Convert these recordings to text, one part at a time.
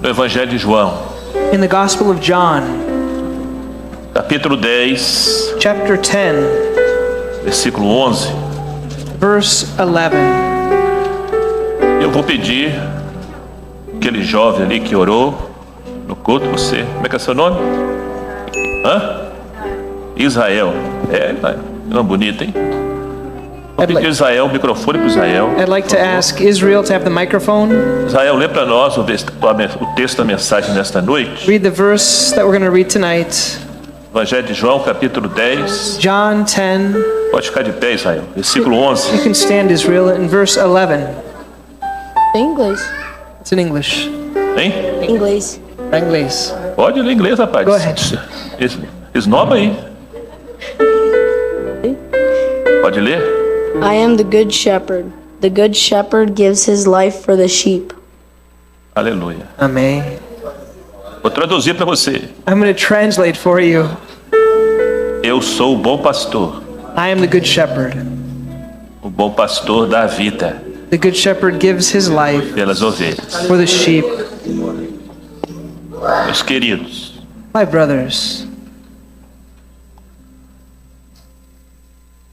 no Evangelho de João, In the Gospel of John, capítulo 10, chapter 10, versículo 11. verse 11. Eu vou pedir aquele jovem ali que orou no culto, você, como é que é seu nome? Israel. Não é bonito, hein? Vou pedir Israel, o microfone para Israel. I'd like to ask Israel to have the microphone. Israel, lê para nós o texto da mensagem nesta noite. Read the verse that we're going to read tonight. Evangelho de João, capítulo 10. John 10. Pode ficar de pé, Israel. Versículo You 11. can stand, Israel, in verse 11. English. It's in English. Hein? English. Inglês. Pode ler inglês, rapaz. Go ahead. Esnoba aí. Pode ler? I am the good shepherd. The good shepherd gives his life for the sheep. Aleluia. Amém. Vou traduzir para você. I'm going to translate for you. Eu sou o bom pastor. I am the good shepherd. O bom pastor dá a vida The good shepherd gives his life pelas ovelhas. for the sheep. Meus queridos, My brothers,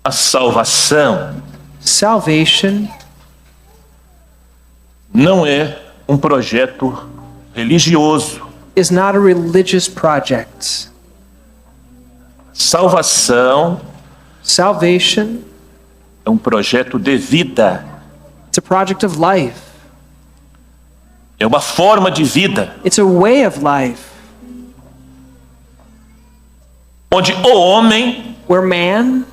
a salvação salvation não é um projeto religioso. is not a religious project. Salvação Salvation, é um projeto de vida. it's a project of life. É uma forma de vida It's a way of life onde o homem where man,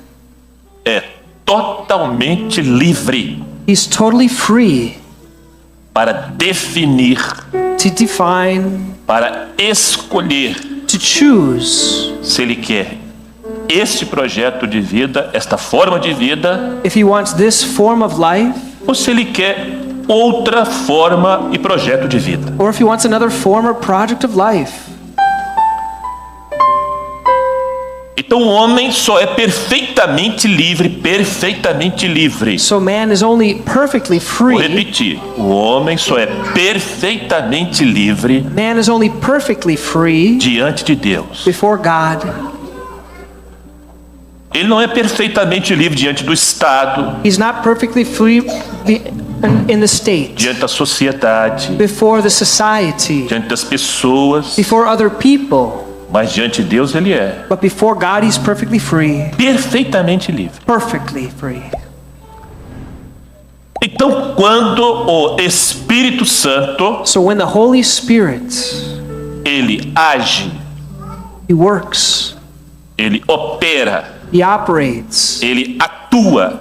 é totalmente livre he's totally free para definir, to define, para escolher to choose se ele quer este projeto de vida, esta forma de vida, if he wants this form of life ou se ele quer outra forma e projeto de vida. or if he wants another form or project of life. Então o homem só é perfeitamente livre. So man is only perfectly Vou free. repetir, o homem só é perfeitamente livre Man is only perfectly free diante de Deus. before God. Ele não é perfeitamente livre diante do Estado, He's not perfectly free in the state, diante da sociedade, before the society, diante das pessoas, before other people. mas diante de Deus ele é But before God, he's perfectly free. perfeitamente livre. Perfectly free. Então, quando o Espírito Santo So when the Holy Spirit, ele age, he works, ele opera, he operates, ele atua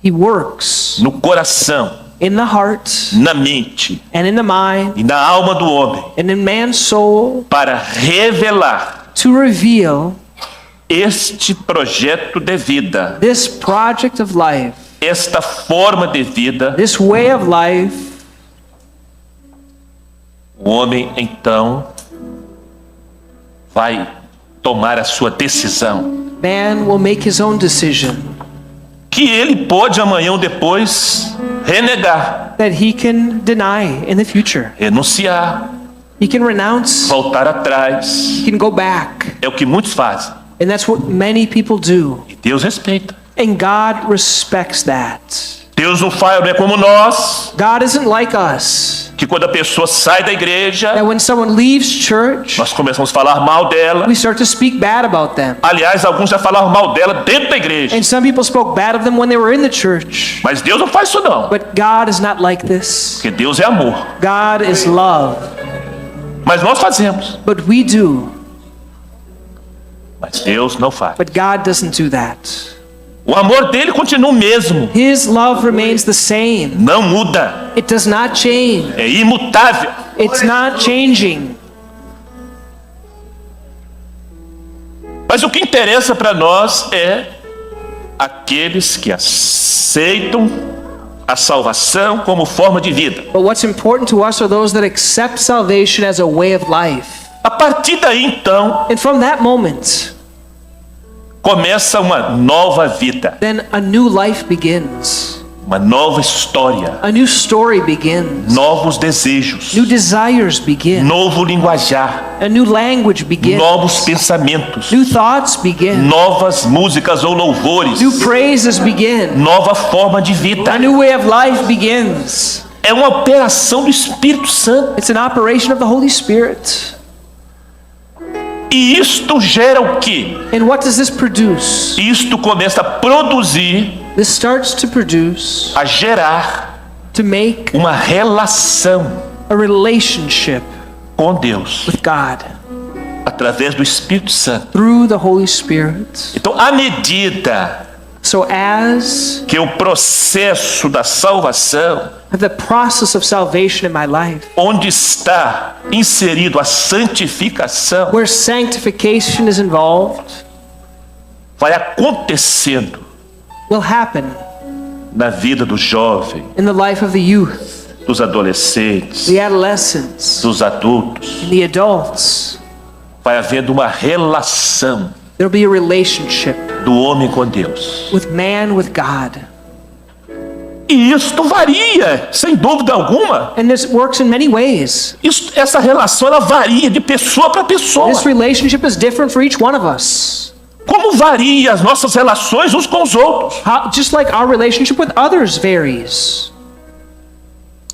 he works no coração, in the heart na mente and in the mind e na alma do homem and in man's soul para revelar to reveal este projeto de vida, this project of life, esta forma de vida. this way of life. O homem então vai tomar a sua decisão, Man will make his own decision que ele pode amanhã ou depois renegar, that he can deny in the future. renunciar, He can renounce, voltar atrás. he can go back. É o que muitos fazem And that's what many people do. e Deus respeita. And God respects that. Deus não é como nós, God isn't like us, que quando a pessoa sai da igreja, that when someone leaves church, nós começamos a falar mal dela. we start to speak bad about them. Aliás, alguns já falaram mal dela dentro da igreja. And some people spoke bad of them when they were in the church. Mas Deus não faz isso não, But God is not like this. porque Deus é amor. God is love. Mas nós fazemos, But we do. mas Deus não faz. But God doesn't do that. O amor dele continua o mesmo, His love remains the same. não muda, It does not change. é imutável. It's not changing. Mas o que interessa para nós é aqueles que aceitam a salvação como forma de vida. But what's important to us are those that accept salvation as a way of life. A partir daí, então, And from that moment, começa uma nova vida. then a new life begins. Uma nova história, A new story begins. novos desejos, New desires begin. novo linguajar, A new language begins. novos pensamentos, New thoughts begin. novas músicas ou louvores, New praises begin. nova forma de vida. A new way of life begins. É uma operação do Espírito Santo. It's an operation of the Holy Spirit. E isto gera o quê? And what does this produce? Isto começa a produzir, This starts to produce, a gerar to make uma relação a relationship com Deus with God através do Espírito Santo. through the Holy Spirit. Então, à medida So as que o processo da salvação, the process of salvation in my life, onde está inserido a santificação, where sanctification is involved, vai acontecendo will happen na vida do jovem, in the life of the youth, dos adolescentes, the adolescents, dos adultos. and the adults. Vai havendo uma relação There'll be a relationship do homem com Deus. with man, with God. E isto varia, sem dúvida alguma. And this works in many ways. Essa relação ela varia de pessoa para pessoa. This relationship is different for each one of us. Como varia as nossas relações uns com os outros? Just like our relationship with others varies.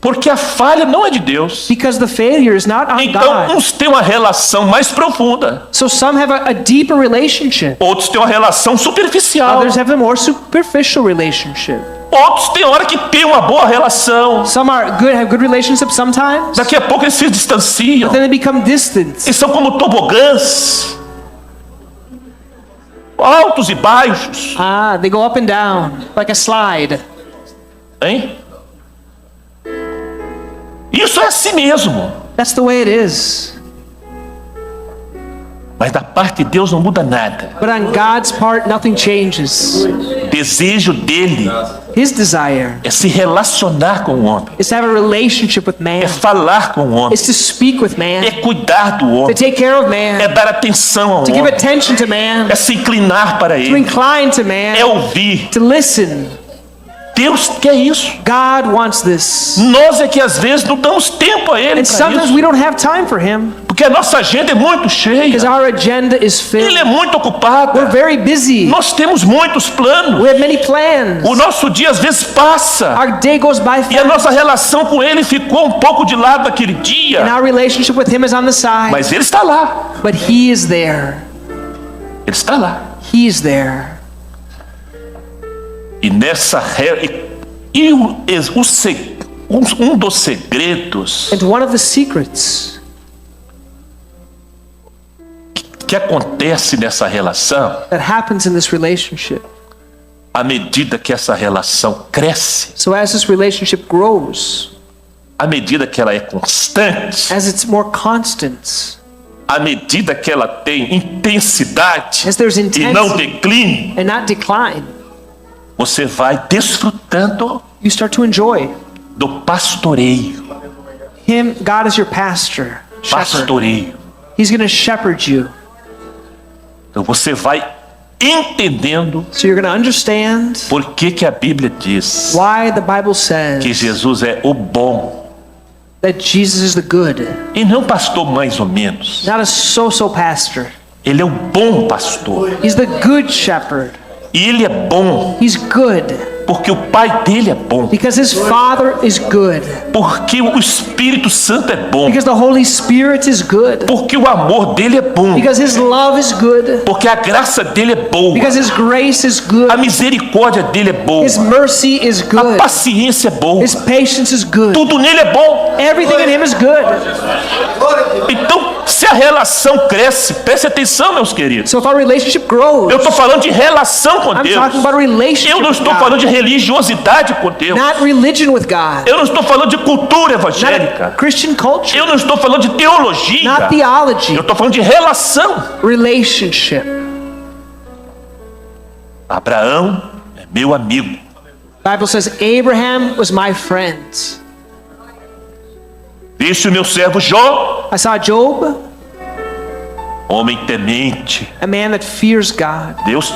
Porque a falha não é de Deus. Because the failure is not on Então, God. uns têm uma relação mais profunda, So some have a deeper relationship. outros têm uma relação superficial, Others have a more superficial relationship. outros têm hora que têm uma boa relação. Some have good relationships sometimes. Daqui a pouco eles se distanciam. But then they become distant. Eles são como tobogãs, altos e baixos, They go up and down like a slide. hein? Isso é assim mesmo. That's the way it is. Mas da parte de Deus não muda nada. But on God's part, nothing changes. O desejo dele His desire é se relacionar com o homem, is to have a relationship with man, é falar com o homem, is to speak with man, é cuidar do to homem, take care of é man, dar atenção ao to give homem, attention to man, é se inclinar para to ele, incline to é man, ouvir. to listen. Deus quer isso. God wants this. Nós é que às vezes não damos tempo a ele And para sometimes isso, we don't have time for him porque a nossa agenda é muito cheia. because our agenda is Ele filled. é muito We're ocupado. very busy. Nós temos muitos planos. We have many plans. O nosso dia às vezes passa Our day goes by e a fast, nossa relação com ele ficou um pouco de lado naquele and dia. our relationship with him is on the side. Mas ele está lá. But he is there. Ele está lá. He is there. E nessa um dos segredos And one of the secrets que acontece nessa relação, that happens in this relationship, à medida que essa relação cresce, so as this relationship grows, à medida que ela é constante, as it's more constant, à medida que ela tem intensidade as there's e não intensity declínio, and not decline, você vai desfrutando you start to enjoy do pastoreio. him. God is your pastor, shepherd. Pastoreio. He's going to shepherd you. Então você vai entendendo So you're going to understand por que a Bíblia diz why the Bible que says Jesus é o bom that Jesus is the good, e não pastor mais ou menos. not a so-so pastor. Ele é o bom pastor. He's the good shepherd. E ele é bom He's good porque o pai dele é bom, because his Father is good, porque o Espírito Santo é bom, because the Holy Spirit is good, porque o amor dele é bom, because his love is good, porque a graça dele é boa, because his grace is good, a misericórdia dele é boa, his mercy is a good, paciência é boa, his patience is good. tudo nele é bom. Everything in him is good. Então, se a relação cresce, preste atenção, meus queridos. So if our relationship grows, Eu estou falando de relação com I'm Deus. talking about a relationship Eu não with estou God, falando de religiosidade com Deus. not religion with God, Eu não estou falando de cultura not evangélica. Christian culture, Eu não estou falando de teologia. not theology, Eu estou falando de relação. relationship. Abraão é meu amigo. The Bible says Abraham was my friend. Viste o meu servo Jó? I saw Job. Homem temente. a man that fears God. Deus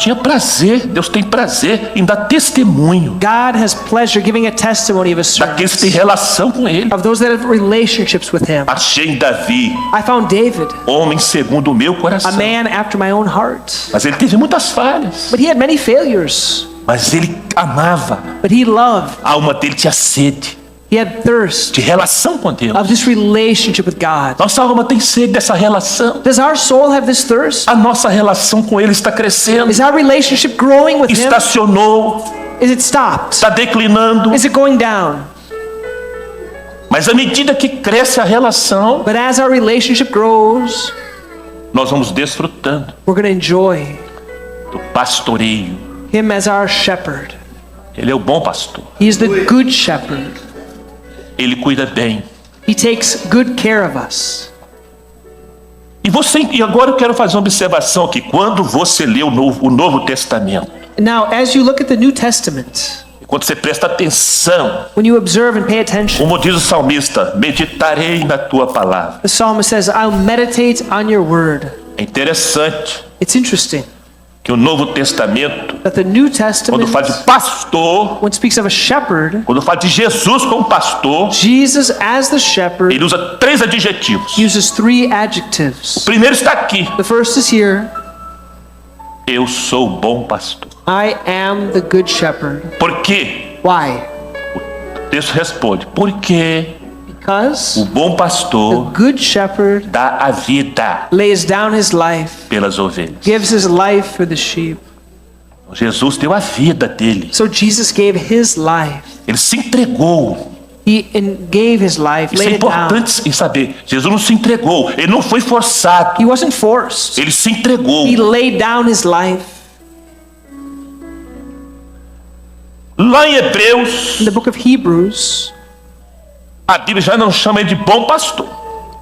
tem prazer em dar testemunho God has pleasure giving a testimony of his daqueles que têm servants, relação com Ele. of those that have relationships with him. Achei em Davi, I found David, homem segundo o meu a coração. man after my own heart. Mas ele teve muitas falhas. But he had many failures. Mas ele amava. But he loved. A alma dele tinha sede He had thirst de relação com Deus. of this relationship with God. Nossa alma tem sede dessa relação. Does our soul have this thirst? A nossa relação com Ele está crescendo. Is our relationship growing with him? Estacionou, Is it stopped? está declinando. Is it going down? Mas à medida que cresce a relação, But as our relationship grows, nós vamos desfrutando we're going to enjoy do pastoreio. him as our shepherd. Ele é o bom pastor. He is the good shepherd. Ele cuida bem. He takes good care of us. E agora eu quero fazer uma observação aqui. Quando você lê o Novo Testamento, Now, as you look at the New Testament, e quando você presta atenção, when you observe and pay attention, como diz o salmista, meditarei na tua palavra. the psalmist says, I'll meditate on your word. É interessante It's interesting que o Novo Testamento, that the New quando Testament, fala de pastor, when it speaks of a shepherd, quando fala de Jesus como pastor, Jesus as the shepherd ele usa 3 adjetivos. uses 3 adjectives. O primeiro está aqui. The first is here, Eu sou o bom pastor. I am the good shepherd. Por quê? Why? O texto responde, porque o Because bom the pastor good shepherd dá a vida lays down his life, pelas ovelhas. gives his life for the sheep. Jesus deu a vida dele. So Jesus gave his life. Ele se entregou. Gave his life, Isso é laid it down. importante em saber. Jesus não se entregou. Ele não foi forçado. He wasn't forced. Ele se entregou. He laid down his life. Lá em Hebreus, In the book of Hebrews, a Bíblia já não chama ele de bom pastor.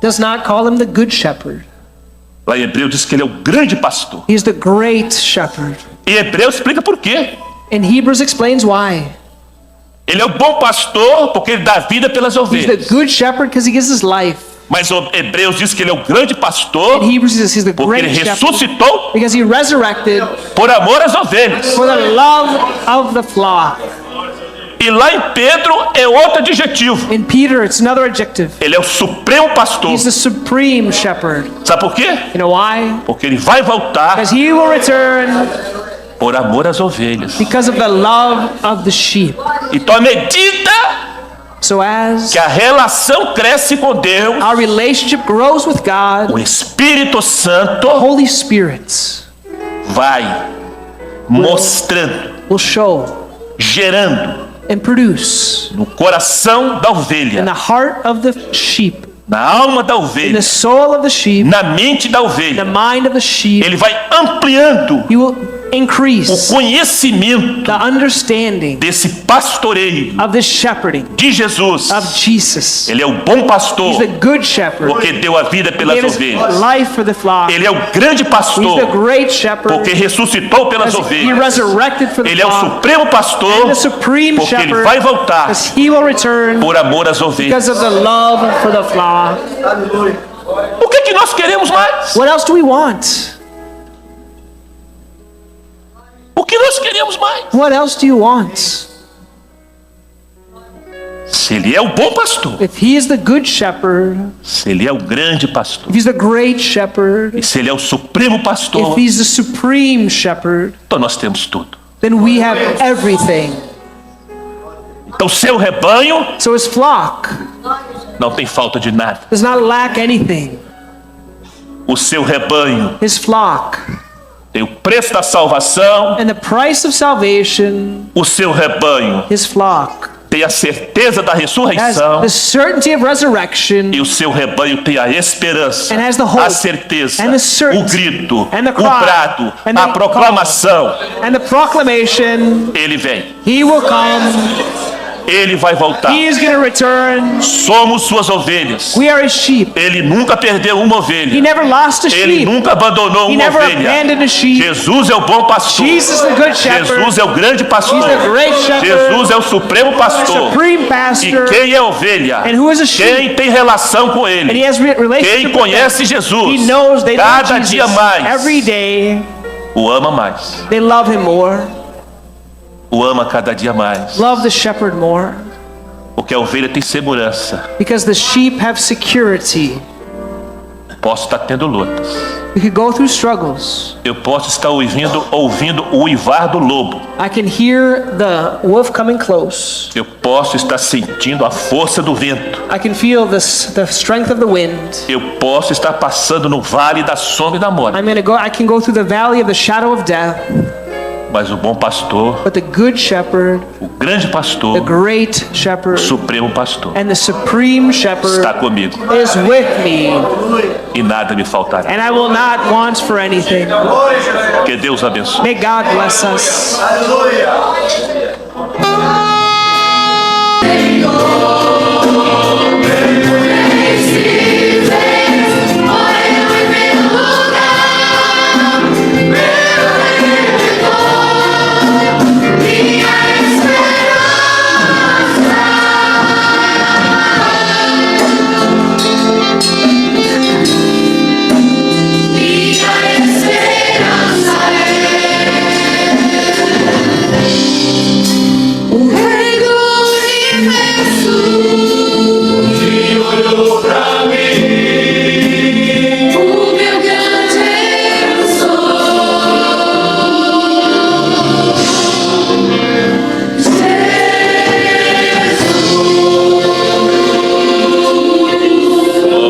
does not call him the good shepherd. Lá em Hebreus diz que ele é o grande pastor. He's the great shepherd. E Hebreus explica por quê. And Hebrews explains why. Ele é o bom pastor porque ele dá vida pelas He's the ovelhas. good shepherd because he gives his life. Mas o Hebreus diz que ele é o grande And pastor Hebrews says he's the porque ele great shepherd ressuscitou because he resurrected por amor às ovelhas. for the love of the flock. E lá em Pedro é outro adjetivo. In Peter, it's another adjective. Ele é o supremo pastor. He's the supreme shepherd. Sabe por quê? You know why? Porque ele vai voltar Because he will return por amor às ovelhas. because of the love of the sheep. Então, à medida So as que a relação cresce com Deus, our relationship grows with God, o Espírito Santo Holy Spirit vai mostrando, will show gerando and produce no coração da in ovelha, the heart of the sheep, na alma da in ovelha, the soul of the sheep, na mente da the ovelha. mind of the sheep. Ele vai ampliando He will o increase conhecimento the understanding desse pastoreio of this shepherding de Jesus. of Jesus. Ele é o bom He's pastor the good shepherd. porque deu a vida He pelas gave his ovelhas. life for the flock. Ele é o grande He's the pastor great shepherd porque ressuscitou pelas because he ovelhas. resurrected for the Ele é o flock. supremo pastor And the supreme porque ele shepherd vai voltar because he will return por amor às ovelhas. because of the love for the flock. O que nós queremos mais? What else do we want? O que nós queremos mais? What else do you want? Se ele é o bom pastor, If he is the good shepherd, se ele é o grande pastor, if he's the great shepherd, e se ele é o supremo pastor, if he's the supreme shepherd, então nós temos tudo. then we have everything. Então seu rebanho So his flock não tem falta de nada. does not lack anything. O seu rebanho His flock tem o preço da salvação. and the price of salvation, O seu rebanho his flock tem a certeza da has ressurreição. the certainty of resurrection E o seu rebanho tem a esperança, and has the hope a certeza, and the o certainty grito, and the o cry brado, and a the proclamação. and the proclamation. Ele vem, He will come. Ele vai voltar. He is going to return. Somos suas ovelhas. We are his sheep. Ele nunca perdeu uma He ovelha. never lost a Ele sheep. nunca abandonou He uma never ovelha. abandoned a sheep. Jesus é o bom pastor. Jesus is the good shepherd. Jesus é o grande pastor. He's the great shepherd. Jesus é o supremo pastor. Supreme E pastor. quem é ovelha? And who is a sheep? Quem tem relação com And ele? he has relationship Quem with them. conhece Jesus? He knows they love Cada Jesus. dia mais Every day o ama mais. they love him more. O ama cada dia mais. Love the shepherd more. Porque a ovelha tem segurança. Because the sheep have security. Posso estar tendo lutas. We could go through struggles. Eu posso estar ouvindo o uivar do lobo. I can hear the wolf coming close. Eu posso estar sentindo a força do vento. I can feel the strength of the wind. Eu posso estar passando no vale da sombra e da morte. I can go through the valley of the shadow of death. Mas o bom pastor, But the good shepherd, o grande the pastor, great shepherd, o supremo pastor, and the supreme shepherd está comigo is with me, e nada me faltará. and I will not want for anything. Que Deus abençoe. May God bless us.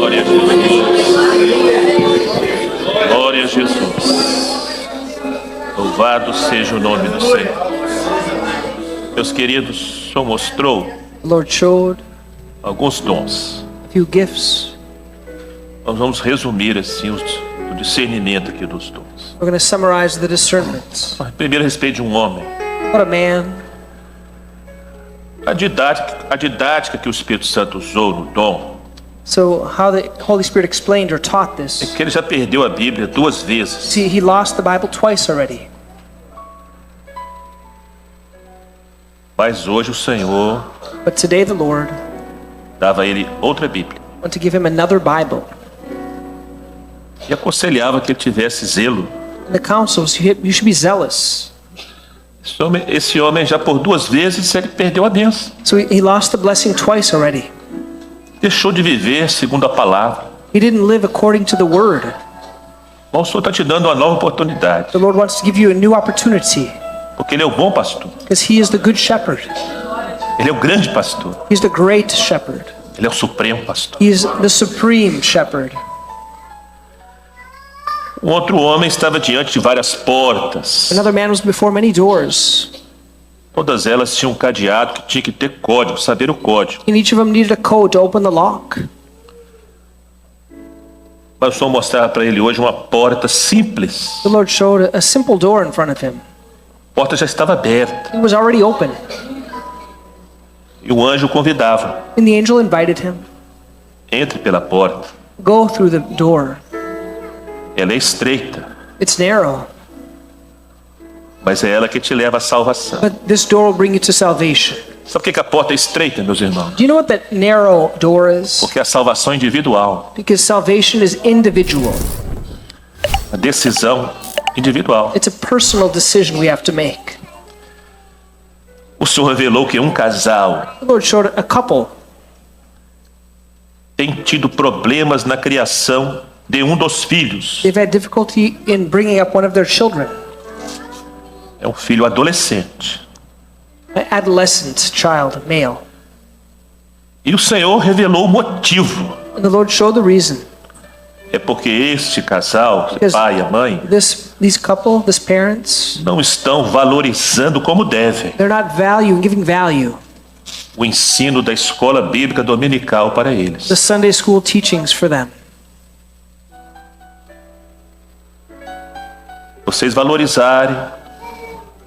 Glória a Jesus. Glória a Jesus. Louvado seja o nome do Senhor. Meus queridos, o Senhor mostrou The Lord showed alguns dons. a few gifts. Nós vamos resumir assim o discernimento aqui dos dons. We're going to summarize the discernments. Primeiro, a respeito de um homem. What a man. A didática que o Espírito Santo usou no dom So how the Holy Spirit explained or taught é this. que ele já perdeu a Bíblia 2 vezes. See, he lost the Bible twice already. Mas hoje o Senhor But today the Lord dava a ele outra Bíblia. wants to give him another Bible. E aconselhava que ele tivesse zelo. In the councils, you should be zealous. Esse homem já por 2 vezes ele perdeu a bênção. So he lost the blessing twice already. Deixou de viver segundo a palavra. He didn't live according to the word. Bom, o Senhor está te dando uma nova oportunidade. The Lord wants to give you a new opportunity Porque ele é o bom pastor. because he is the good shepherd. Ele é o grande pastor. He's the great shepherd. Ele é o supremo pastor. He is the supreme shepherd. Um outro homem estava diante de várias portas. Another man was before many doors. Todas elas tinham um cadeado que tinha que ter código, saber o código. And each of them needed a code to open the lock. Mas o Senhor mostrava para ele hoje uma porta simples. The Lord showed a simple door in front of him. A porta já estava aberta. It was already open. E o anjo o convidava. And the angel invited him. Entre pela porta. Go through the door. Ela é estreita, It's narrow, mas é ela que te leva à salvação. but this door will bring you to salvation. Sabe por que a porta é estreita, meus irmãos? Do you know what that narrow door is? Porque a salvação é individual. Because salvation is individual. A decisão individual. It's a personal decision we have to make. O Senhor revelou que um casal The Lord showed a couple tem tido problemas na criação de um dos filhos. they've had difficulty in bringing up one of their children, É um filho adolescente. an adolescent child, male. E o Senhor revelou o motivo. And the Lord showed the reason. É porque este casal, o Because pai e a mãe, these couple, these parents, não estão valorizando como devem they're not giving value o ensino da escola bíblica dominical para eles. the Sunday school teachings for them. Vocês valorizarem,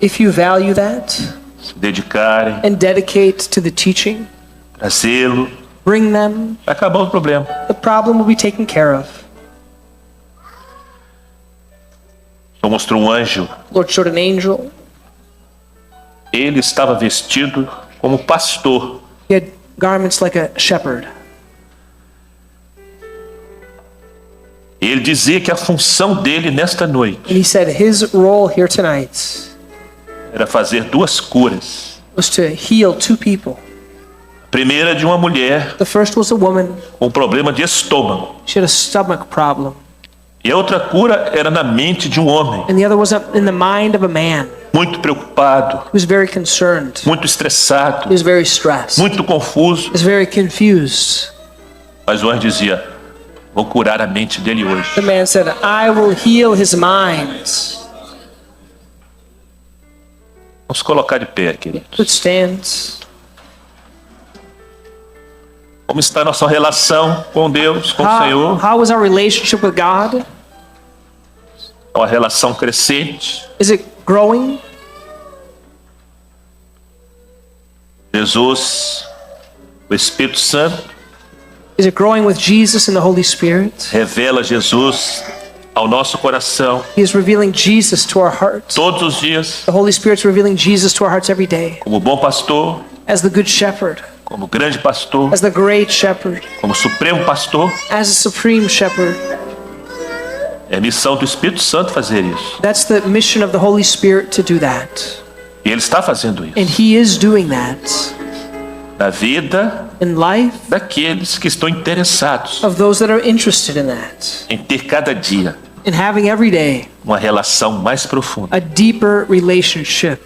If you value that, se dedicarem, and dedicate to the teaching, trazê-lo, bring them, vai acabar o problema. the problem will be taken care of. Então mostrou um anjo. The Lord showed an angel. Ele estava vestido como pastor. He had garments like a shepherd. E ele dizia que a função dele nesta noite And he said his role here tonight era fazer 2 curas. was to heal 2 people. A primeira de uma mulher The first was a woman. com problema de estômago. She had a stomach problem. E a outra cura era na mente de um homem, And the other was in the mind of a man. muito preocupado, He was very concerned. muito He estressado, was very stressed. muito confuso. He was very confused. Mas o anjo dizia: vou curar a mente dele hoje. The man said, I will heal his mind. Vamos colocar de pé, queridos. Let's stand. Como está a nossa relação com Deus, com o Senhor? How is our relationship with God? É uma relação crescente. Is it growing? Jesus, o Espírito Santo, Is it growing with Jesus and the Holy Spirit? revela Jesus ao nosso coração He is revealing Jesus to our hearts. todos os dias, The Holy Spirit's revealing Jesus to our hearts every day. como bom pastor, As the good shepherd, como grande pastor, as the great shepherd, como supremo pastor. as the supreme shepherd. É missão do Espírito Santo fazer isso. That's the mission of the Holy Spirit to do that. E Ele está fazendo And isso He is doing that na vida in life daqueles que estão interessados of those that are interested in that. em ter cada dia In having every day uma relação mais profunda a deeper relationship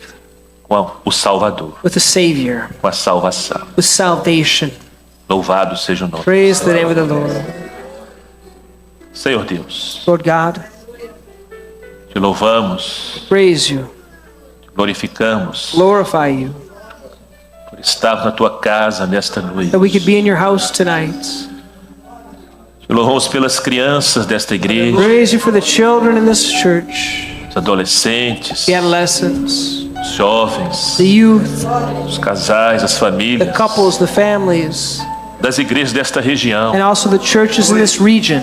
com o Salvador, with the Savior, com a salvação. with salvation. Louvado seja o nome. Praise the name of the Lord. Senhor Deus, Lord God, te louvamos, praise you, te glorificamos glorify you, por estar na tua casa nesta noite. that we could be in your house tonight. Te louvamos pelas crianças desta igreja, Praise you for the children in this church, os adolescentes, the adolescents, os jovens, the youth, os casais, as the famílias couples, the families, das igrejas desta região. and also the churches in this region.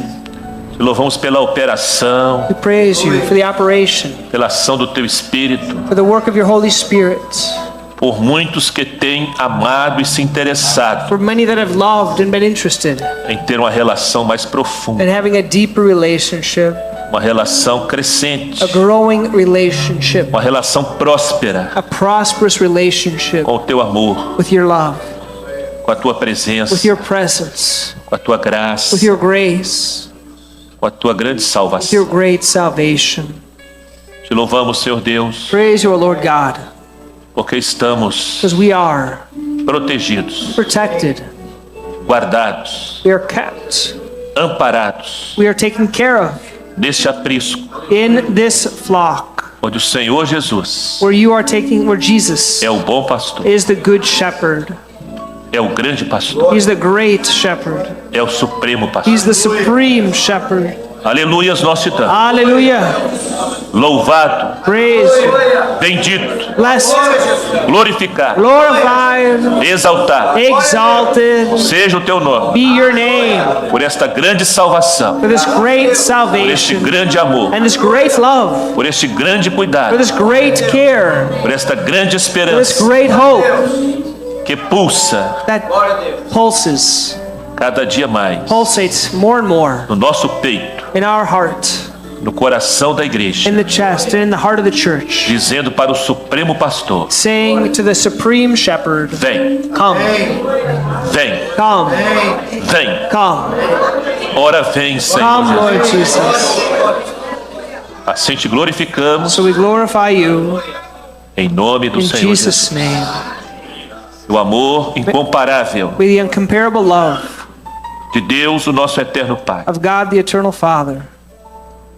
Te louvamos pela operação, We praise you for the operation, pela ação do teu Espírito, for the work of your Holy Spirit, por muitos que têm amado e se interessado for many that have loved and been interested em ter uma relação mais profunda, in having a deeper relationship, uma relação crescente, a growing relationship, uma relação próspera a prosperous relationship com o teu amor, with your love, com a tua presença, with your presence, com a tua graça, with your grace, com a tua grande with salvação. your great salvation. Te louvamos, Senhor Deus, Praise you, O Lord God, porque estamos because we are protegidos, protected, guardados, we are kept, amparados we are taken care of neste aprisco, in this flock, onde o Senhor Jesus where you are taking, where Jesus é o bom pastor, is the good shepherd. é o grande pastor, He's the great shepherd. é o supremo pastor. He's the supreme shepherd. Aleluias nós te damos. Hallelujah. Louvado, Praise you. bendito, Blessed, glorificado, glorified, exaltado exalted seja o teu nome be your name por esta grande salvação, for this great por este salvation grande amor, and this great love, por este grande for cuidado, this great care, por esta grande for this esperança great hope que pulsa that pulses, cada dia mais pulsates more and more no nosso peito, in our heart, no coração da igreja, in the chest, and in the heart of the church, dizendo para o supremo pastor: saying to the supreme shepherd, vem, come, vem, come, vem, come, ora vem, Senhor come, Jesus. Lord Jesus. Assim te glorificamos So we glorify you em nome do in Senhor Jesus. Jesus' name. O amor incomparável With the incomparable love de Deus, o nosso eterno Pai. of God the eternal Father,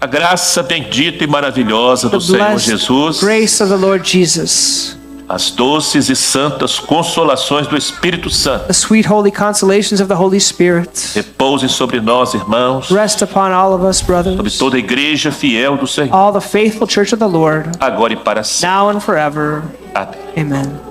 A graça bendita e maravilhosa the do Senhor blessed Jesus, grace of the Lord Jesus, as doces e santas consolações do Espírito Santo, the sweet holy consolations of the Holy Spirit, repousem sobre nós, irmãos, rest upon all of us, sobre brothers, toda a igreja fiel do Senhor, all the faithful church of the Lord, agora e para sempre. now and forever. Amém. Amen.